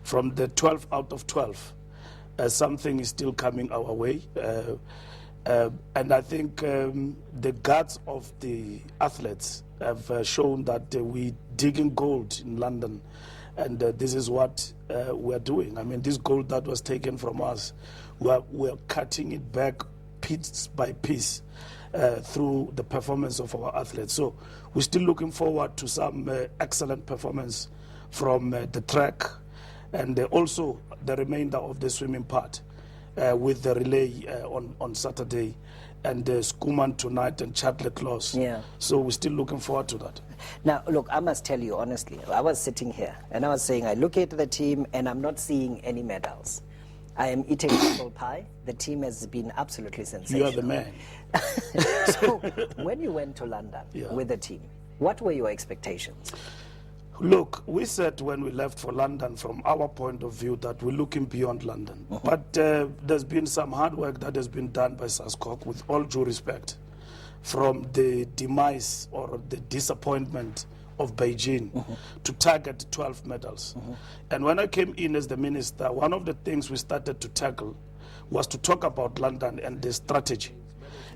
from the 12 out of 12. Something is still coming our way. And I think the guts of the athletes have shown that we're digging gold in London. And this is what we're doing. I mean, this gold that was taken from us, we're cutting it back piece by piece through the performance of our athletes. So we're still looking forward to some excellent performance from the track and also the remainder of the swimming part with the relay on Saturday and Skuman tonight and Chad le Clos. Yeah. So we're still looking forward to that. Now, look, I must tell you honestly, I was sitting here and I was saying, I look at the team and I'm not seeing any medals. I am eating apple pie. The team has been absolutely sensational. You are the man. So, when you went to London with the team, what were your expectations? Look, we said when we left for London, from our point of view, that we're looking beyond London. But there's been some hard work that has been done by Sascock, with all due respect, from the demise or the disappointment of Beijing to target 12 medals. And when I came in as the minister, one of the things we started to tackle was to talk about London and the strategy.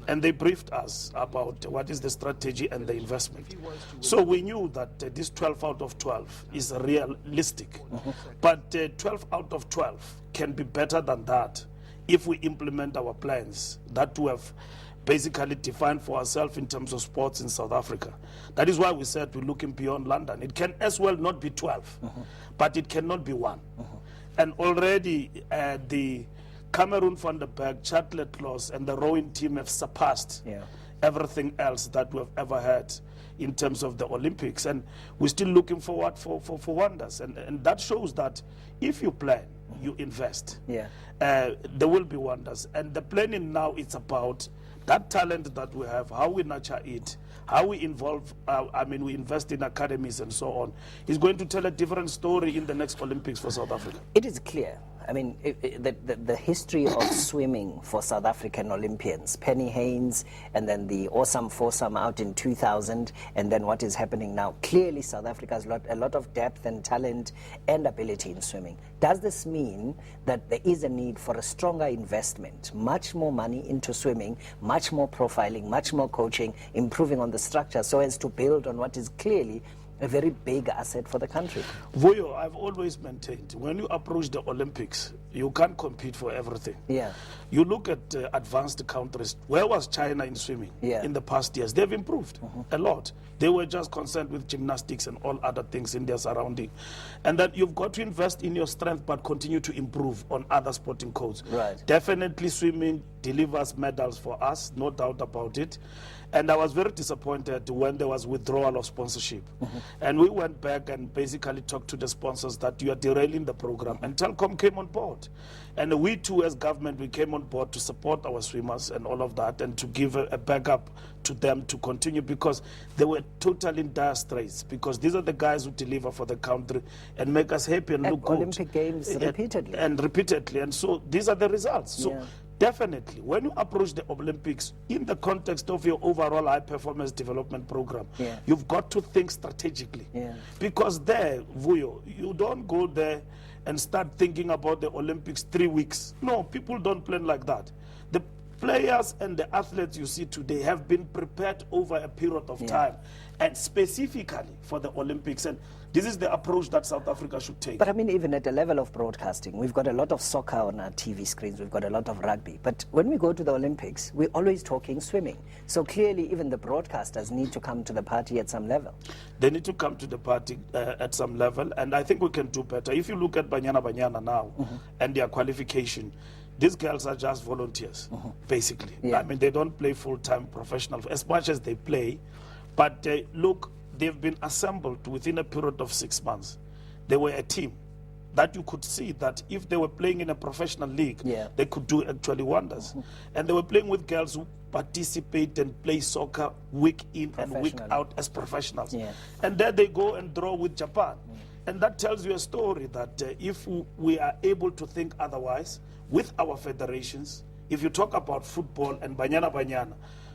And they briefed us about what is the strategy and the investment. So we knew that this 12 out of 12 is realistic. But 12 out of 12 can be better than that if we implement our plans that we have basically defined for ourselves in terms of sports in South Africa. That is why we said we're looking beyond London. It can as well not be 12, but it cannot be 1. And already the Cameroon van der Berg, Chad le Clos, and the rowing team have surpassed everything else that we've ever had in terms of the Olympics. And we're still looking forward for wonders. And that shows that if you plan, you invest, there will be wonders. And the planning now is about that talent that we have, how we nurture it, how we involve, we invest in academies and so on, is going to tell a different story in the next Olympics for South Africa. It is clear. I mean, the history of swimming for South African Olympians, Penny Haynes, and then the awesome foursome out in 2000, and then what is happening now. Clearly, South Africa has a lot of depth and talent and ability in swimming. Does this mean that there is a need for a stronger investment, much more money into swimming, much more profiling, much more coaching, improving on the structure so as to build on what is clearly a very big asset for the country? Vuyo, I've always maintained, when you approach the Olympics, you can't compete for everything. You look at advanced countries. Where was China in swimming in the past years? They've improved a lot. They were just concerned with gymnastics and all other things in their surrounding. And that you've got to invest in your strength, but continue to improve on other sporting codes. Definitely swimming delivers medals for us, no doubt about it. And I was very disappointed when there was withdrawal of sponsorship. And we went back and basically talked to the sponsors that you are derailing the program. And Telkom came on board. And we too, as government, we came on board to support our swimmers and all of that, and to give a backup to them to continue, because they were totally in dire straits, because these are the guys who deliver for the country and make us happy and look good. Olympic Games repeatedly. And repeatedly. And so these are the results. So definitely, when you approach the Olympics in the context of your overall high-performance development program, you've got to think strategically. Because there, Vuyo, you don't go there and start thinking about the Olympics 3 weeks. No, people don't plan like that. The players and the athletes you see today have been prepared over a period of time, and specifically for the Olympics. And this is the approach that South Africa should take. But I mean, even at the level of broadcasting, we've got a lot of soccer on our TV screens, we've got a lot of rugby. But when we go to the Olympics, we're always talking swimming. So clearly, even the broadcasters need to come to the party at some level. They need to come to the party at some level, and I think we can do better. If you look at Banyana now and their qualification, these girls are just volunteers, basically. I mean, they don't play full-time professional as much as they play. But look, they've been assembled within a period of 6 months. They were a team that you could see that if they were playing in a professional league, they could do actually wonders. And they were playing with girls who participate and play soccer week in and week out as professionals. And there they go and draw with Japan. And that tells you a story that if we are able to think otherwise with our federations, if you talk about football and Banyana,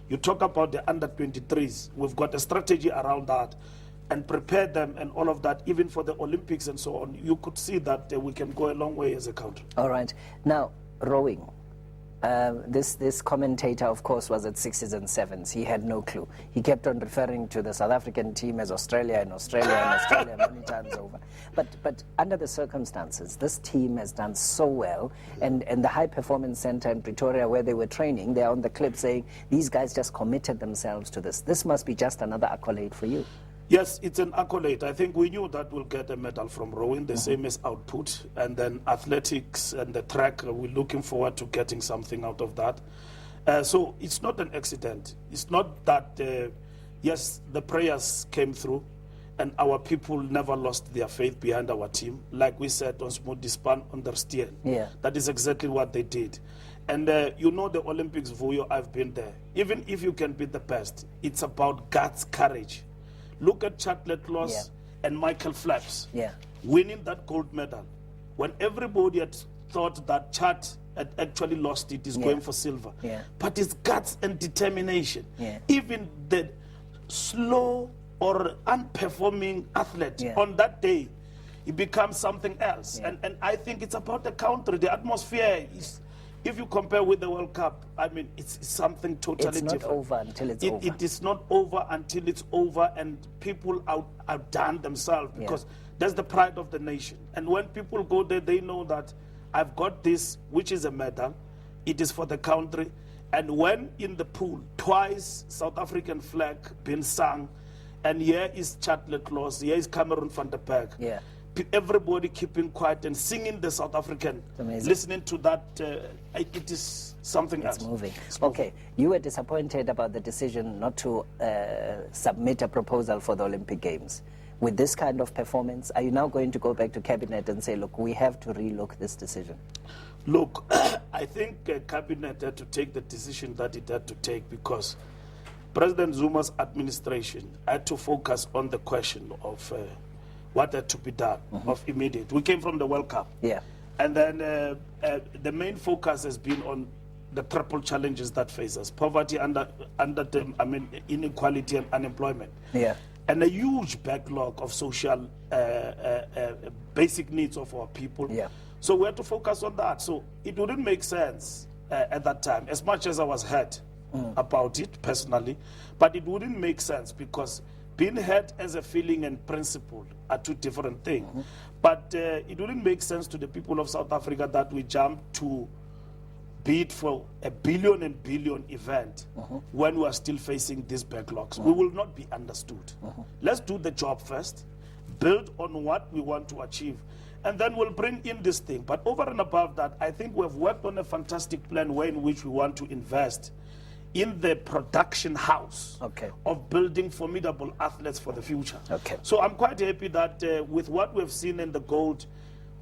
you talk about the under-23s, we've got a strategy around that. and prepare them and all of that, even for the Olympics and so on, you could see that we can go a long way as a country. All right. Now, rowing. This commentator, of course, was at sixes and sevens. He had no clue. He kept on referring to the South African team as Australia and Australia and Australia many times over. But under the circumstances, this team has done so well. And the High Performance Center in Pretoria, where they were training, they're on the clip saying, these guys just committed themselves to this. This must be just another accolade for you. Yes, it's an accolade. I think we knew that we'll get a medal from rowing, the same as output. And then athletics and the track, we're looking forward to getting something out of that. So it's not an accident. It's not that, yes, the prayers came through and our people never lost their faith behind our team. Like we said, on smooth dispan understand. Yeah. That is exactly what they did. And you know the Olympics, Vuyo, I've been there. Even if you can be the best, it's about guts, courage. Look at Chad le Clos and Michael Phelps winning that gold medal. When everybody had thought that Chad had actually lost it, is going for silver. But it's guts and determination. Even the slow or unperforming athlete on that day, it becomes something else. And I think it's about the country, the atmosphere is. If you compare with the World Cup, I mean, it's something totally different. It's not over until it's over. It is not over until it's over, and people outdone themselves, because that's the pride of the nation. And when people go there, they know that I've got this, which is a medal. It is for the country. And when in the pool, twice South African flag being sung, and here is Chad le Clos, here is Cameron van der Berg. Everybody keeping quiet and singing the South African, listening to that, it is something else. It's moving. Okay, you were disappointed about the decision not to submit a proposal for the Olympic Games. With this kind of performance, are you now going to go back to Cabinet and say, look, we have to relook this decision? Look, I think Cabinet had to take the decision that it had to take, because President Zuma's administration had to focus on the question of what had to be done of immediate. We came from the World Cup. And then the main focus has been on the triple challenges that face us: poverty, inequality and unemployment. And a huge backlog of social basic needs of our people. So we had to focus on that. So it wouldn't make sense at that time, as much as I was hurt about it personally, but it wouldn't make sense, because being hurt as a feeling and principle are two different things. But it wouldn't make sense to the people of South Africa that we jump to bid for a billion and billion event when we are still facing these backlogs. We will not be understood. Let's do the job first, build on what we want to achieve, and then we'll bring in this thing. But over and above that, I think we've worked on a fantastic plan way in which we want to invest in the production house of building formidable athletes for the future. So I'm quite happy that with what we've seen in the gold,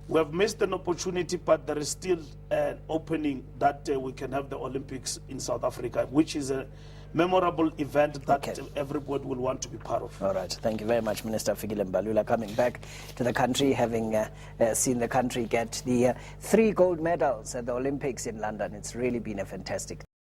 we have missed an opportunity, but there is still an opening that we can have the Olympics in South Africa, which is a memorable event that everybody will want to be part of. All right. Thank you very much, Minister Fikile Mbalula, coming back to the country, having seen the country get the 3 gold medals at the Olympics in London. It's really been a fantastic